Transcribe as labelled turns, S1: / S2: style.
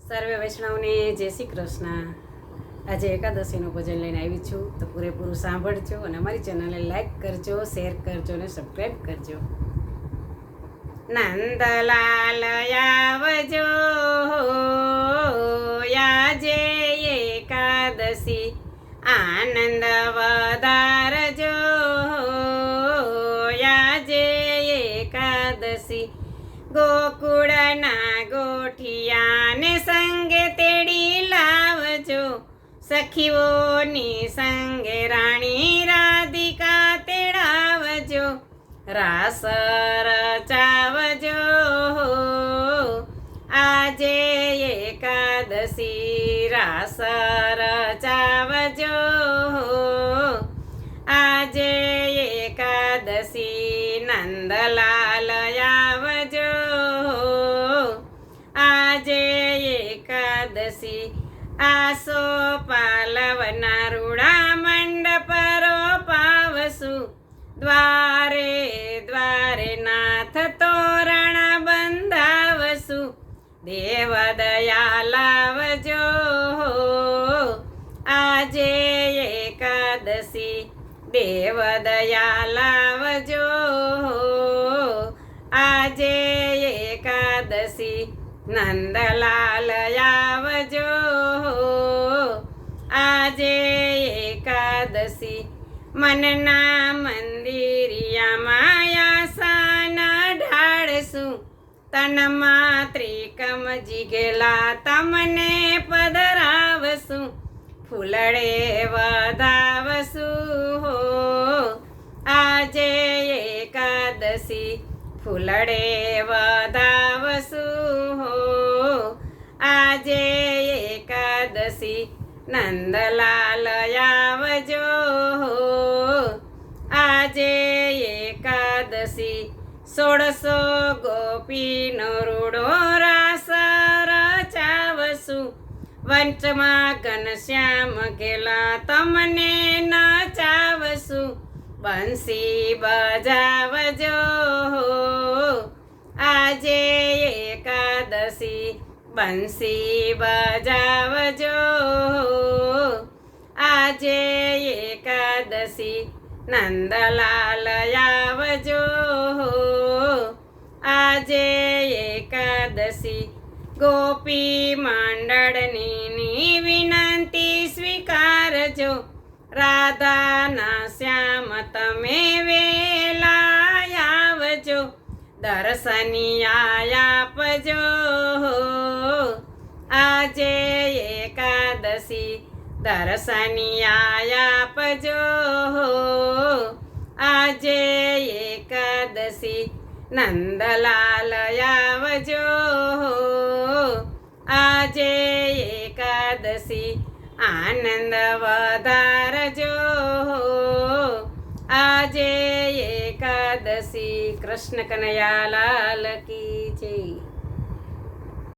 S1: સર્વે વૈષ્ણવને જય શ્રી કૃષ્ણ. આજે એકાદશીનું ભજન લઈને આવી છું, તો પૂરેપૂરું સાંભળજો અને અમારી ચેનલને લાઈક કરજો, શેર કરજો અને સબસ્ક્રાઈબ કરજો. નંદલાલ આવજો આજે એકાદશી, આનંદ વધારજો આજે એકાદશી. ગોકુળના ગોઠિયાને સંગે તેડી લાવજો, સખીઓની સંગે રાણી રાધિકા તેડાવજો. રાસ રચાવજો આજે એકાદશી, રાસ રચાવજો આજે એકાદશી. નંદલાલ આવજો આજે એકાદશી. આસો પાલવના રૂડા મંડપ રોપાવશું, દ્વારે દ્વારે નાથ તોરણ બંધાવશું. દેવ દયા લાવજો આજે એકાદશી, દેવ દયા લાવજો આજે એકાદશી. નંદલાલ આવજો આજે એકાદશી. મનના મંદિરિયામાં આસન ઢાળશું, તનમાં ત્રિકમ જીગેલા તમને પધરાવશું. ફૂલડે વધાવશું આજે એકાદશી, ફૂલડે વધાવશું આજે એકાદશી. નંદલાલ આવજો આજે એકાદશી. 16 ગોપીનો રૂડો રાસ રચાવશું, વંચમાં ઘનશ્યામ ગેલા તમને નચાવશું. બંસી બજાવજો આજે એકાદશી, બંસી બજાવજો આજે એકાદશી. નંદલાલ આવજો આજે એકાદશી. ગોપી મંડળની વિનંતી સ્વીકારજો, રાધાના શ્યામ તમે વેલા આવજો. દર્શનિયા આપજો આજે એકાદશી, દર્શનિયા આપજો આજે એકાદશી. નંદલાલ આવજો આજે એકાદશી. આનંદ વધારજો આજે એકાદશી. કૃષ્ણ કનૈયા લાલ કી જય.